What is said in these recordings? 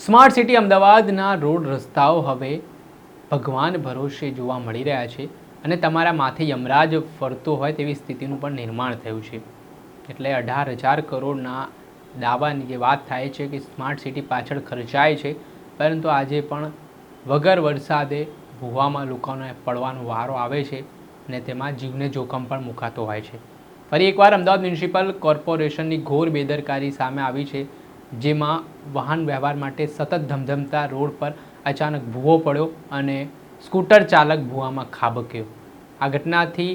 Smart city અમદાવાદના road રસ્તાઓ હવે ભગવાન ભરોસે જોવા મળી રહ્યા છે અને તમારા માથે યમરાજ ફરતો હોય તેવી સ્થિતિનું પણ નિર્માણ થયું છે. એટલે 18,000 કરોડના દાવાની જે વાત થાય છે કે સ્માર્ટ સિટી પાછળ ખર્ચાય છે, પરંતુ આજે પણ વગર વરસાદે ભૂવામાં લોકોને પડવાનો વારો આવે છે અને તેમાં જીવને જોખમ પણ મુકાતો હોય છે. ફરી એકવાર અમદાવાદ મ્યુનિસિપલ કોર્પોરેશનની ઘોર બેદરકારી સામે આવી છે, જેમાં વાહન વ્યવહાર માટે સતત ધમધમતા રોડ પર અચાનક ભૂવો પડ્યો અને સ્કૂટર ચાલક ભૂવામાં ખાબક્યો. આ ઘટનાથી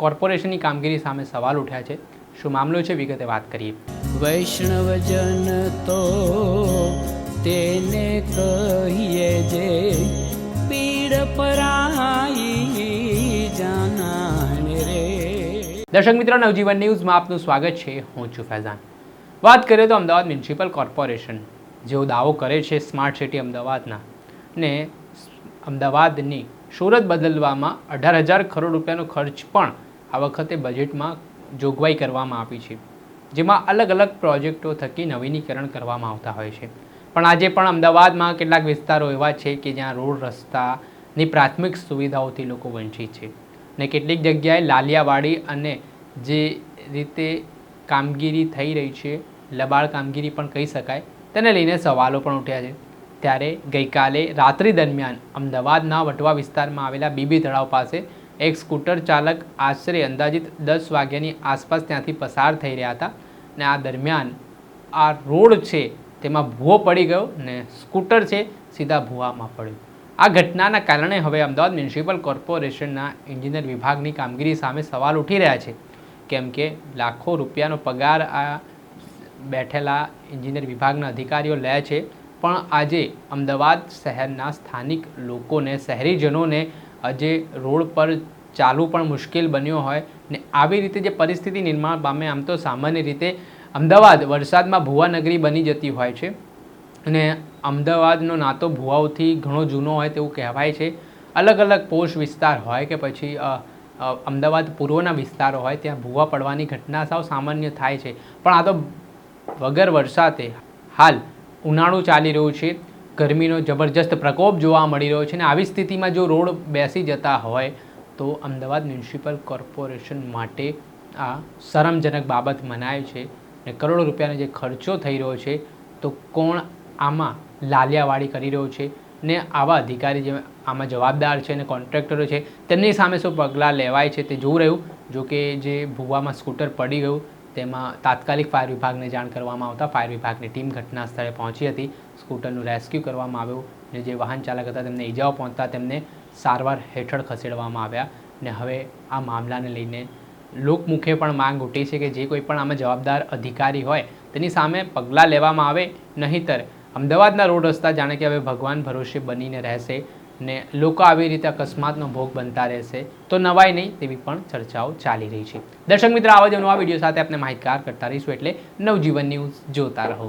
કોર્પોરેશનની કામગીરી સામે સવાલ ઉઠ્યા છે. શું મામલો છે, વિગતે વાત કરીએ. વૈષ્ણવજન તો તેને કહીએ જે પીડ પરાઈ જાનાને રે. દર્શક મિત્રો, નવજીવન ન્યૂઝમાં આપનું સ્વાગત છે. હું છું ફૈઝાન. વાત કરીએ તો અમદાવાદ મ્યુનિસિપલ કોર્પોરેશન જેવો દાવો કરે છે સ્માર્ટ સિટી અમદાવાદના ને અમદાવાદની સુરત બદલવામાં 18,000 કરોડ રૂપિયાનો ખર્ચ પણ આ વખતે બજેટમાં જોગવાઈ કરવામાં આવી છે, જેમાં અલગ અલગ પ્રોજેક્ટો થકી નવીનીકરણ કરવામાં આવતા હોય છે. પણ આજે પણ અમદાવાદમાં કેટલાક વિસ્તારો એવા છે કે જ્યાં રોડ રસ્તાની પ્રાથમિક સુવિધાઓથી લોકો વંચિત છે ને કેટલીક જગ્યાએ લાલિયાવાડી અને જે રીતે કામગીરી થઈ રહી છે, લબાડ કામગીરી પણ કહી શકાય, તેને લઈને સવાલો પણ ઉઠ્યા છે. ત્યારે ગઈકાલે રાત્રિ દરમિયાન અમદાવાદના વટવા વિસ્તારમાં આવેલા બીબી તળાવ પાસે એક સ્કૂટર ચાલક આશરે અંદાજિત 10 વાગ્યાની આસપાસ ત્યાંથી પસાર થઈ રહ્યા હતા ને આ દરમિયાન આ રોડ છે તેમાં ભૂવો પડી ગયો ને સ્કૂટર છે સીધા ભૂવામાં પડ્યું. આ ઘટનાના કારણે હવે અમદાવાદ મ્યુનિસિપલ કોર્પોરેશનના એન્જિનિયર વિભાગની કામગીરી સામે સવાલ ઉઠી રહ્યા છે, કેમ કે લાખો રૂપિયાનો પગાર આ બેઠેલા એન્જિનિયર વિભાગના અધિકારીઓ લે છે, પણ આજે અમદાવાદ શહેરના સ્થાનિક લોકોને, શહેરીજનોને આજે રોડ પર ચાલવું પણ મુશ્કેલ બન્યો હોય ને આવી રીતે જે પરિસ્થિતિ નિર્માણ પામે. આમ તો સામાન્ય રીતે અમદાવાદ વરસાદમાં ભૂવા નગરી બની જતી હોય છે અને અમદાવાદનો નાતો ભૂવાઓથી ઘણો જૂનો હોય તેવું કહેવાય છે. અલગ અલગ પોશ વિસ્તાર હોય કે પછી અમદાવાદ પૂર્વના વિસ્તારો હોય ત્યાં ભૂવા પડવાની ઘટના સાવ સામાન્ય થાય છે. પણ આ તો વગર વરસાદે હાલ ઉનાળું ચાલી રહ્યું છે, ગરમીનો જબરજસ્ત પ્રકોપ જોવા મળી રહ્યો છે ને આવી સ્થિતિમાં જો રોડ બેસી જતા હોય તો અમદાવાદ મ્યુનિસિપલ કોર્પોરેશન માટે આ શરમજનક બાબત મનાય છે ને કરોડો રૂપિયાનો જે ખર્ચો થઈ રહ્યો છે તો કોણ આમાં લાલિયાવાડી કરી રહ્યો છે ને આવા અધિકારી જે આમાં જવાબદાર છે અને કોન્ટ્રાક્ટરો છે તેમની સામે શું પગલાં લેવાય છે તે જોવું રહ્યું. જો કે જે ભૂવામાં સ્કૂટર પડી ગયું તેમાં તાત્કાલિક ફાયર વિભાગને જાણ કરવામાં આવતા ફાયર વિભાગની ટીમ ઘટના સ્થળે પહોંચી હતી. સ્કૂટરનું રેસ્ક્યુ કરવામાં આવ્યું અને જે વાહન ચાલક હતા તેમને ઈજાઓ પહોંચતા તેમને સારવાર હેઠળ ખસેડવામાં આવ્યા ને હવે આ મામલાને લઈને લોકમુખે પણ માંગ ઉઠી છે કે જે કોઈ પણ આમાં જવાબદાર અધિકારી હોય તેની સામે પગલાં લેવામાં આવે, નહીંતર અમદાવાદના રોડ રસ્તા જાણે કે હવે ભગવાન ભરોસે બનીને રહેશે ને લોકો આવી રીતે અકસ્માતનો ભોગ બનતા રહેશે તો નવાઈ નહીં તેવી પણ ચર્ચાઓ ચાલી રહી છે. દર્શક મિત્રો, આવા જ નવા વિડીયો સાથે આપણે માહિતગાર કરતા રહીશું, એટલે નવજીવન ન્યૂઝ જોતા રહો.